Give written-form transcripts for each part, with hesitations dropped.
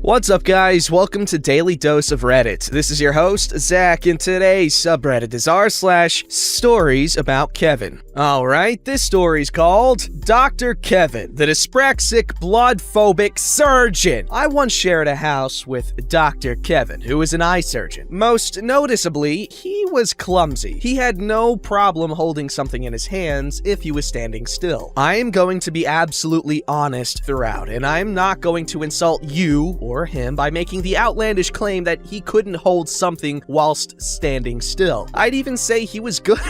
What's up, guys? Welcome to Daily Dose of Reddit. This is your host, Zach, and today's subreddit is r/StoriesAboutKevin. Alright, this story's called Dr. Kevin, the Dyspraxic Bloodphobic Surgeon. I once shared a house with Dr. Kevin, who is an eye surgeon. Most noticeably, he was clumsy. He had no problem holding something in his hands if he was standing still. I am going to be absolutely honest throughout, and I am not going to insult you or him by making the outlandish claim that he couldn't hold something whilst standing still. I'd even say he was good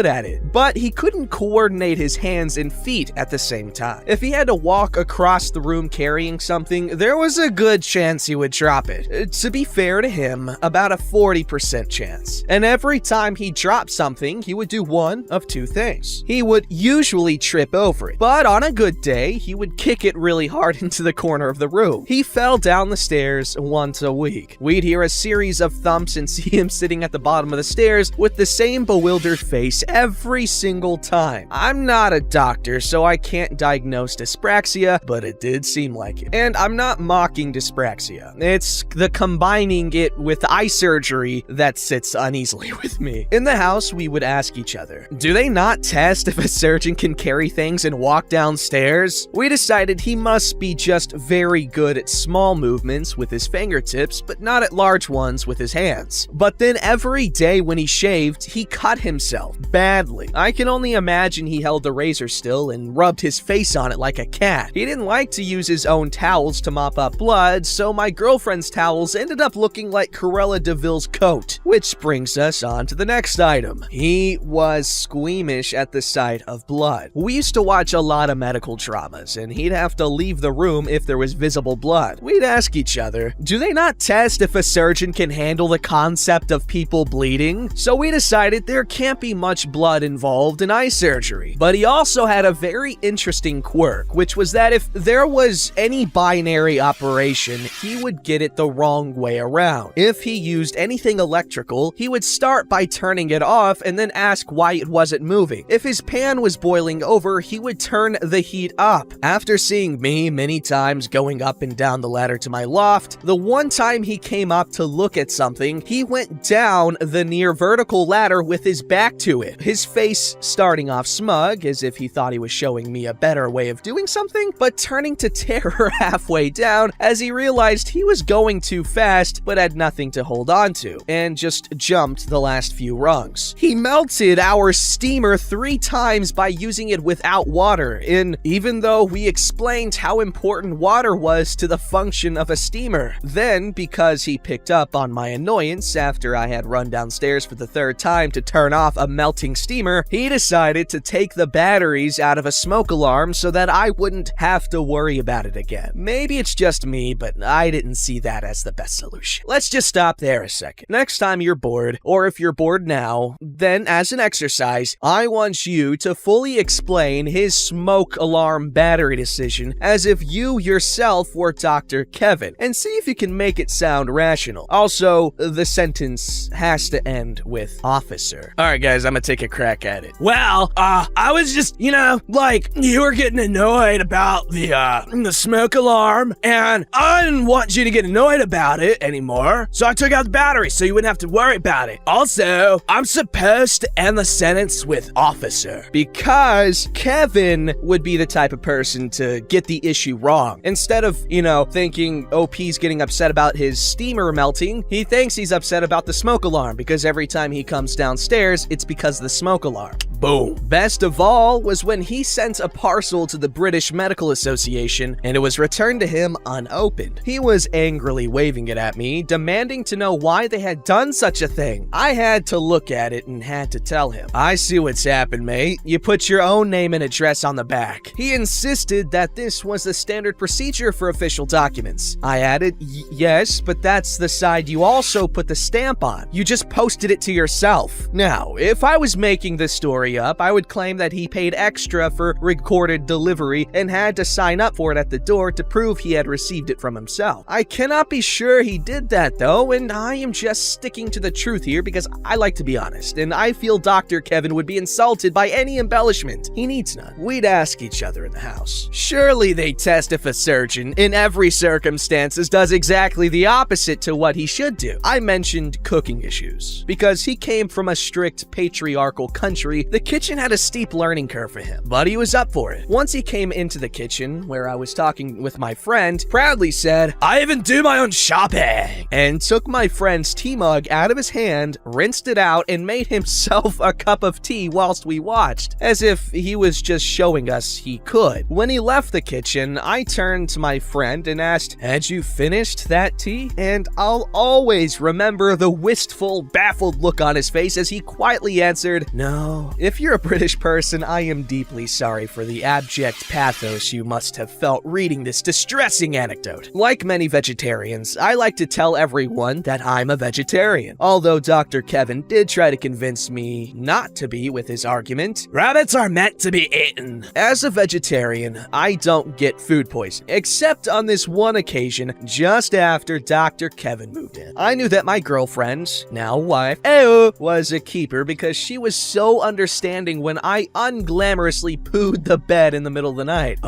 at it. But he couldn't coordinate his hands and feet at the same time. If he had to walk across the room carrying something, there was a good chance he would drop it. To be fair to him, about a 40% chance. And every time he dropped something, he would do one of two things. He would usually trip over it, but on a good day, he would kick it really hard into the corner of the room. He fell down the stairs once a week. We'd hear a series of thumps and see him sitting at the bottom of the stairs with the same bewildered face every single time. I'm not a doctor, so I can't diagnose dyspraxia, but it did seem like it. And I'm not mocking dyspraxia. It's the combining it with eye surgery that sits uneasily with me. In the house, we would ask each other, do they not test if a surgeon can carry things and walk downstairs? We decided he must be just very good at small movements with his fingertips, but not at large ones with his hands. But then every day when he shaved, he cut himself badly. I can only imagine he held the razor still and rubbed his face on it like a cat. He didn't like to use his own towels to mop up blood, so my girlfriend's towels ended up looking like Cruella de Vil's coat. Which brings us on to the next item. He was squeamish at the sight of blood. We used to watch a lot of medical dramas, and he'd have to leave the room if there was visible blood. We'd ask each other, do they not test if a surgeon can handle the concept of people bleeding? So we decided there can't be much blood involved in eye surgery. But he also had a very interesting quirk, which was that if there was any binary operation, he would get it the wrong way around. If he used anything electrical, he would start by turning it off and then ask why it wasn't moving. If his pan was boiling over, he would turn the heat up. After seeing me many times going up and down the ladder to my loft, the one time he came up to look at something, he went down the near vertical ladder with his back to it, his face starting off smug as if he thought he was showing me a better way of doing something, but turning to terror halfway down as he realized he was going too fast but had nothing to hold on to, and just jumped the last few rungs. He melted our steamer 3 times by using it without water, and even though we explained how important water was to the function of a steamer, then because he picked up on my annoyance after I had run downstairs for the 3rd time to turn off a melting steamer, he decided to take the batteries out of a smoke alarm so that I wouldn't have to worry about it again. Maybe it's just me, but I didn't see that as the best solution. Let's just stop there a second. Next time you're bored, or if you're bored now, then as an exercise, I want you to fully explain his smoke alarm battery decision as if you yourself were Dr. Kevin, and see if you can make it sound rational. Also, the sentence has to end with officer. Alright guys, I'm gonna take a crack at it. Well, I was just, like, you were getting annoyed about the smoke alarm, and I didn't want you to get annoyed about it anymore, so I took out the battery so you wouldn't have to worry about it. Also, I'm supposed to end the sentence with officer. Because Kevin would be the type of person to get the issue wrong. Instead of, thinking OP's getting upset about his steamer melting, he thinks he's upset about the smoke alarm because every time he comes downstairs, it's because of the smoke alarm. Boom. Best of all was when he sent a parcel to the British Medical Association and it was returned to him unopened. He was angrily waving it at me, demanding to know why they had done such a thing. I had to look at it and had to tell him, I see what's happened, mate. You put your own name and address on the back. He insisted that this was the standard procedure for official documents. I added, yes, but that's the side you also put the stamp on. You just posted it to yourself. Now, if I was making this story story up, I would claim that he paid extra for recorded delivery and had to sign up for it at the door to prove he had received it from himself. I cannot be sure he did that though, and I am just sticking to the truth here because I like to be honest, and I feel Dr. Kevin would be insulted by any embellishment. He needs none. We'd ask each other in the house. Surely they test if a surgeon, in every circumstances, does exactly the opposite to what he should do. I mentioned cooking issues. Because he came from a strict patriarchal country, the kitchen had a steep learning curve for him, but he was up for it. Once he came into the kitchen, where I was talking with my friend, proudly said, "I even do my own shopping," and took my friend's tea mug out of his hand, rinsed it out, and made himself a cup of tea whilst we watched, as if he was just showing us he could. When he left the kitchen, I turned to my friend and asked, "Had you finished that tea?" And I'll always remember the wistful, baffled look on his face as he quietly answered, "No." If you're a British person, I am deeply sorry for the abject pathos you must have felt reading this distressing anecdote. Like many vegetarians, I like to tell everyone that I'm a vegetarian, although Dr. Kevin did try to convince me not to be with his argument. Rabbits are meant to be eaten. As a vegetarian, I don't get food poisoning, except on this one occasion just after Dr. Kevin moved in. I knew that my girlfriend, now wife, was a keeper because she was so understanding when I unglamorously pooed the bed in the middle of the night.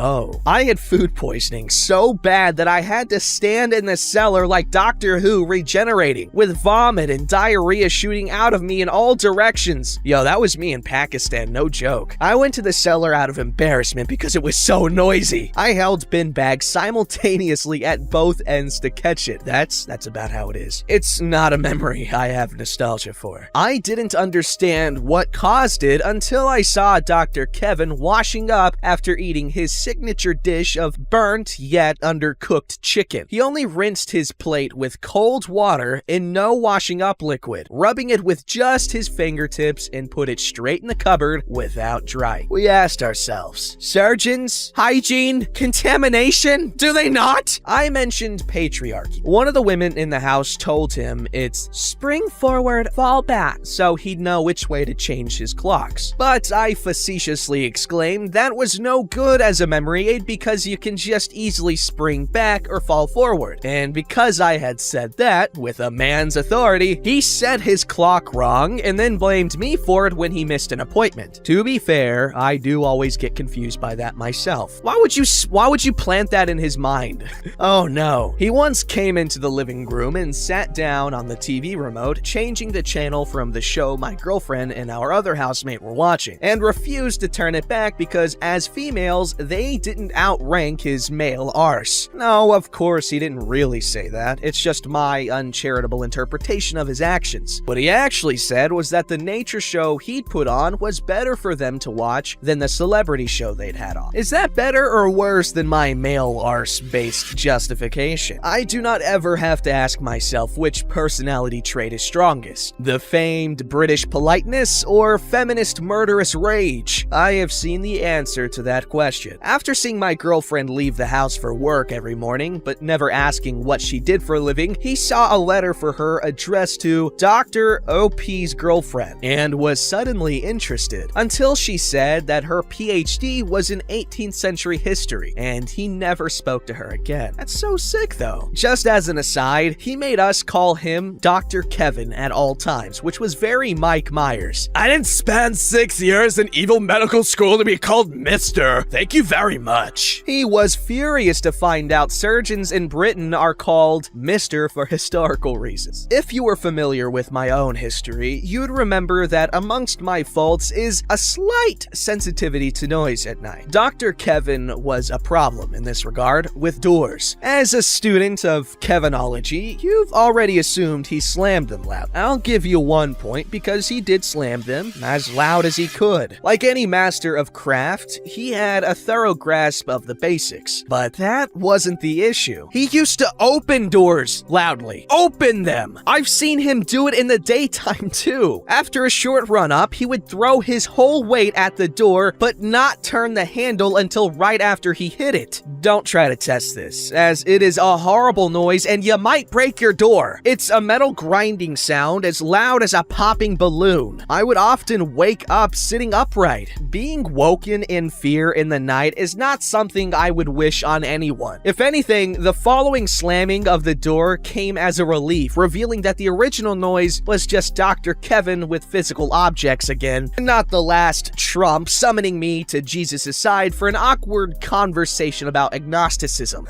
I had food poisoning so bad that I had to stand in the cellar like Doctor Who regenerating, with vomit and diarrhea shooting out of me in all directions. Yo, that was me in Pakistan, no joke. I went to the cellar out of embarrassment because it was so noisy. I held bin bags simultaneously at both ends to catch it. That's about how it is. It's not a memory I have nostalgia for. I didn't understand what caused it until I saw Dr. Kevin washing up after eating his signature dish of burnt yet undercooked chicken. He only rinsed his plate with cold water and no washing up liquid, rubbing it with just his fingertips and put it straight in the cupboard without drying. We asked ourselves, surgeons, hygiene, contamination, do they not? I mentioned patriarchy. One of the women in the house told him it's spring forward, fall back, so he'd know which way to change his clocks. But I facetiously exclaimed that was no good as a memory aid because you can just easily spring back or fall forward. And because I had said that with a man's authority, he set his clock wrong and then blamed me for it when he missed an appointment. To be fair, I do always get confused by that myself. Why would you plant that in his mind? Oh no. He once came into the living room and sat down on the TV remote, changing the channel from the show my girlfriend and our other housemate were watching, and refused to turn it back because as females, they didn't outrank his male arse. No, of course he didn't really say that. It's just my uncharitable interpretation of his actions. What he actually said was that the nature show he'd put on was better for them to watch than the celebrity show they'd had on. Is that better or worse than my male arse-based justification? I do not ever have to ask myself which personality trait is strongest, the famed British politeness or feminist murderous rage. I have seen the answer to that question. After seeing my girlfriend leave the house for work every morning, but never asking what she did for a living, he saw a letter for her addressed to Dr. OP's girlfriend and was suddenly interested, until she said that her PhD was in 18th century history, and he never spoke to her again. That's so sick though. Just as an aside, he made us call him Dr. Kevin at all times, which was very Mike Myers. I didn't spend 6 years in evil medical school to be called Mister. Thank you very much. He was furious to find out surgeons in Britain are called Mr. for historical reasons. If you were familiar with my own history, you'd remember that amongst my faults is a slight sensitivity to noise at night. Dr. Kevin was a problem in this regard with doors. As a student of Kevinology, you've already assumed he slammed them loud. I'll give you 1 point because he did slam them as loud as he could. Like any master of craft, he had a thorough grasp of the basics, but that wasn't the issue. He used to open doors loudly. Open them! I've seen him do it in the daytime too. After a short run up, he would throw his whole weight at the door, but not turn the handle until right after he hit it. Don't try to test this, as it is a horrible noise and you might break your door. It's a metal grinding sound as loud as a popping balloon. I would often wake wake up sitting upright. Being woken in fear in the night is not something I would wish on anyone. If anything, the following slamming of the door came as a relief, revealing that the original noise was just Dr. Kevin with physical objects again, and not the last Trump summoning me to Jesus' side for an awkward conversation about agnosticism.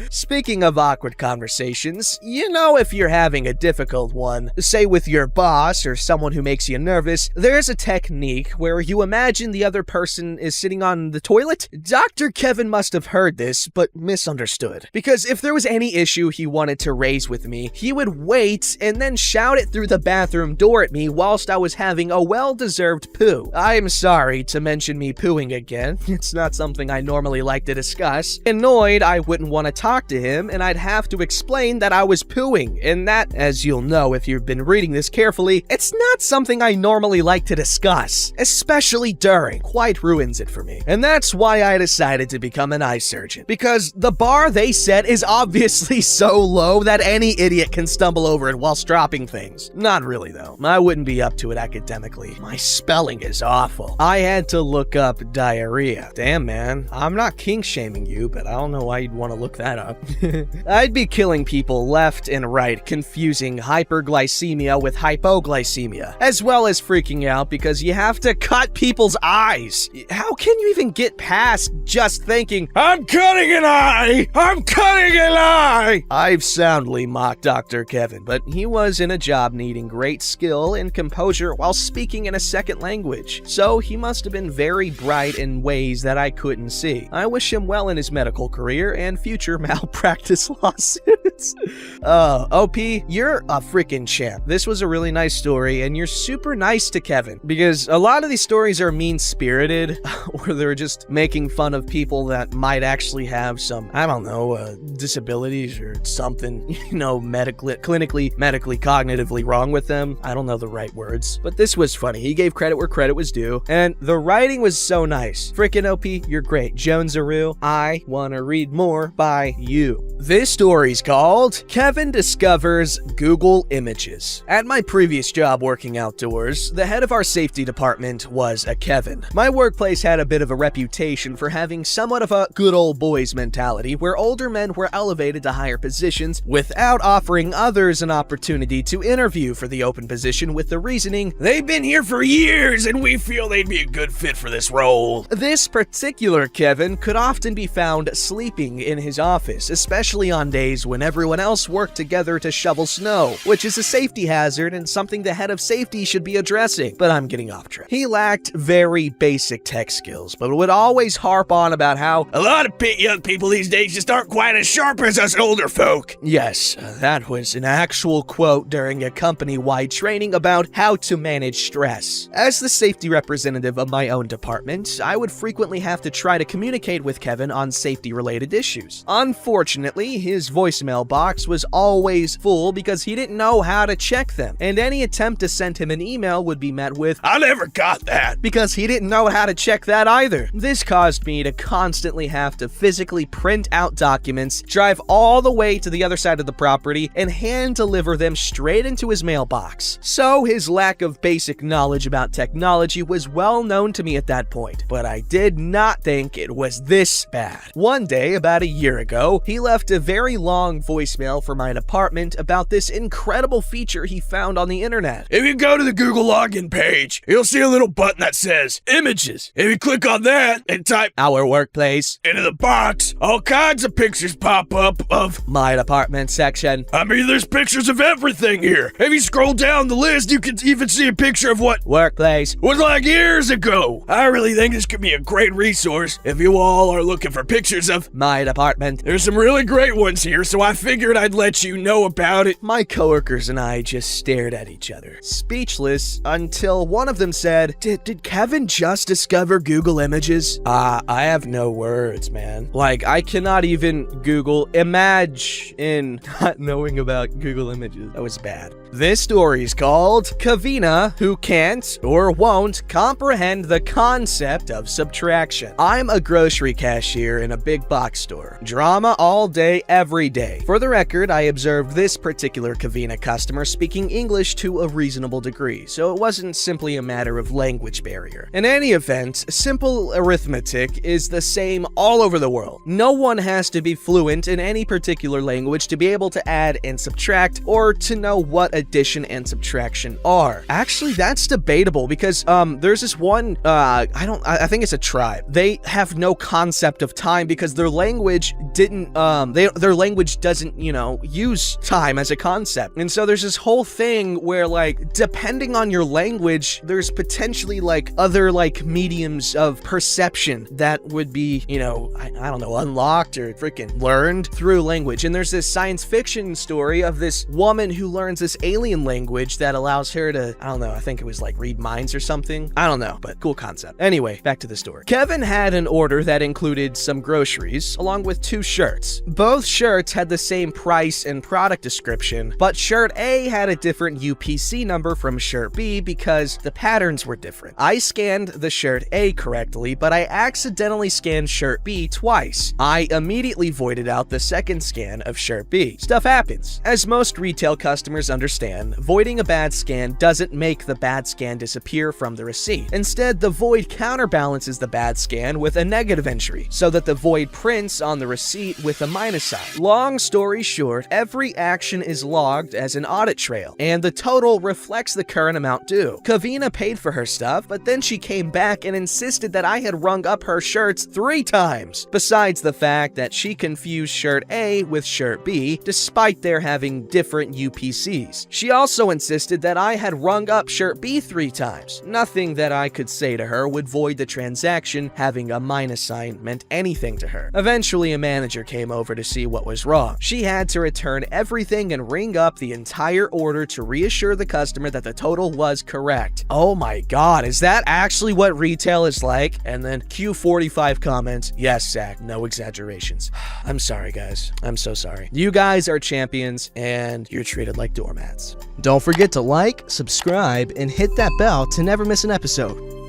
Speaking of awkward conversations, you know if you're having a difficult one, say with your boss or someone who makes you nervous, there's a technique where you imagine the other person is sitting on the toilet. Dr. Kevin must have heard this, but misunderstood. Because if there was any issue he wanted to raise with me, he would wait and then shout it through the bathroom door at me whilst I was having a well-deserved poo. I'm sorry to mention me pooing again. It's not something I normally like to discuss. Annoyed, I wouldn't want to talk to him, and I'd have to explain that I was pooing, and that, as you'll know if you've been reading this carefully, it's not something I normally like to discuss, especially during. Quite ruins it for me. And that's why I decided to become an eye surgeon, because the bar they set is obviously so low that any idiot can stumble over it whilst dropping things. Not really though. I wouldn't be up to it academically. My spelling is awful. I had to look up diarrhea. Damn man, I'm not kink shaming you, but I don't know why you'd want to look that up. I'd be killing people left and right, confusing hyperglycemia with hypoglycemia, as well as freaking out because you have to cut people's eyes. How can you even get past just thinking, I'm cutting an eye! I'm cutting an eye! I've soundly mocked Dr. Kevin, but he was in a job needing great skill and composure while speaking in a second language, so he must have been very bright in ways that I couldn't see. I wish him well in his medical career and future malpractice lawsuits. OP, you're a freaking champ. This was a really nice story, and you're super nice to Kevin, because a lot of these stories are mean-spirited, or they're just making fun of people that might actually have some, I don't know, disabilities or something, you know, medically, cognitively wrong with them. I don't know the right words, but this was funny. He gave credit where credit was due, and the writing was so nice. Frickin' OP, you're great. Jonesaroo, I wanna read more by you. This story's called Kevin Discovers Google Images. At my previous job working outdoors, the head of our safety department was a Kevin. My workplace had a bit of a reputation for having somewhat of a good old boys mentality, where older men were elevated to higher positions without offering others an opportunity to interview for the open position with the reasoning, they've been here for years and we feel they'd be a good fit for this role. This particular Kevin could often be found sleeping in his office, especially on days when everyone else worked together to shovel snow, which is a safety hazard and something the head of safety should be addressing, but I'm getting off track. He lacked very basic tech skills, but would always harp on about how a lot of young people these days just aren't quite as sharp as us older folk. Yes, that was an actual quote during a company-wide training about how to manage stress. As the safety representative of my own department, I would frequently have to try to communicate with Kevin on safety-related issues. Unfortunately, his voicemail box was always full because he didn't know how to check them, and any attempt to send him an email would be met with, I never got that, because he didn't know how to check that either. This caused me to constantly have to physically print out documents, drive all the way to the other side of the property, and hand deliver them straight into his mailbox. So his lack of basic knowledge about technology was well known to me at that point, but I did not think it was this bad. One day, about a year ago, he left a very long voicemail for my department about this incredible feature he found on the internet. If you go to the Google login page, you'll see a little button that says Images. If you click on that and type Our Workplace into the box, all kinds of pictures pop up of my department section. I mean, there's pictures of everything here. If you scroll down the list, you can even see a picture of what Workplace was like years ago. I really think this could be a great resource if you all are looking for pictures of my department. There's some really great ones here, so I figured I'd let you know about it. My coworkers and I just stared at each other, speechless, until one of them said, Did Kevin just discover Google Images? I have no words, man. Like, I cannot even Google imagine not knowing about Google Images. That was bad. This story is called Kavina, who can't or won't comprehend the concept of subtraction. I'm a grocery cashier in a big box store. Drama all day, every day. For the record, I observed this particular Kavina customer speaking English to a reasonable degree, so it wasn't simply a matter of language barrier. In any event, simple arithmetic is the same all over the world. No one has to be fluent in any particular language to be able to add and subtract or to know what addition and subtraction are. Actually, that's debatable because there's this one I think it's a tribe. They have no concept of time because their language didn't their language doesn't, use time as a concept. And so there's this whole thing where, like, depending on your language, there's potentially like other like mediums of perception that would be, I don't know, unlocked or freaking learned through language. And there's this science fiction story of this woman who learns this alien language that allows her to, I don't know, I think it was like read minds or something. I don't know, but cool concept. Anyway, back to the story. Kevin had an order that included some groceries along with 2 shirts. Both shirts had the same price and product description, but shirt A had a different UPC number from shirt B because the patterns were different. I scanned the shirt A correctly, but I accidentally scanned shirt B twice. I immediately voided out the second scan of shirt B. Stuff happens. As most retail customers understand, voiding a bad scan doesn't make the bad scan disappear from the receipt. Instead, the void counterbalances the bad scan with a negative entry, so that the void prints on the receipt with a minus sign. Long story short, every action is logged as an audit trail, and the total reflects the current amount due. Kavina paid for her stuff, but then she came back and insisted that I had rung up her shirts 3 times, besides the fact that she confused shirt A with shirt B, despite their having different UPCs. She also insisted that I had rung up shirt B 3 times. Nothing that I could say to her would void the transaction. Having a minus sign meant anything to her. Eventually, a manager came over to see what was wrong. She had to return everything and ring up the entire order to reassure the customer that the total was correct. Oh my god, is that actually what retail is like? And then Q45 comments, yes, Zach, no exaggerations. I'm sorry, guys. I'm so sorry. You guys are champions, and you're treated like doormats. Don't forget to like, subscribe, and hit that bell to never miss an episode.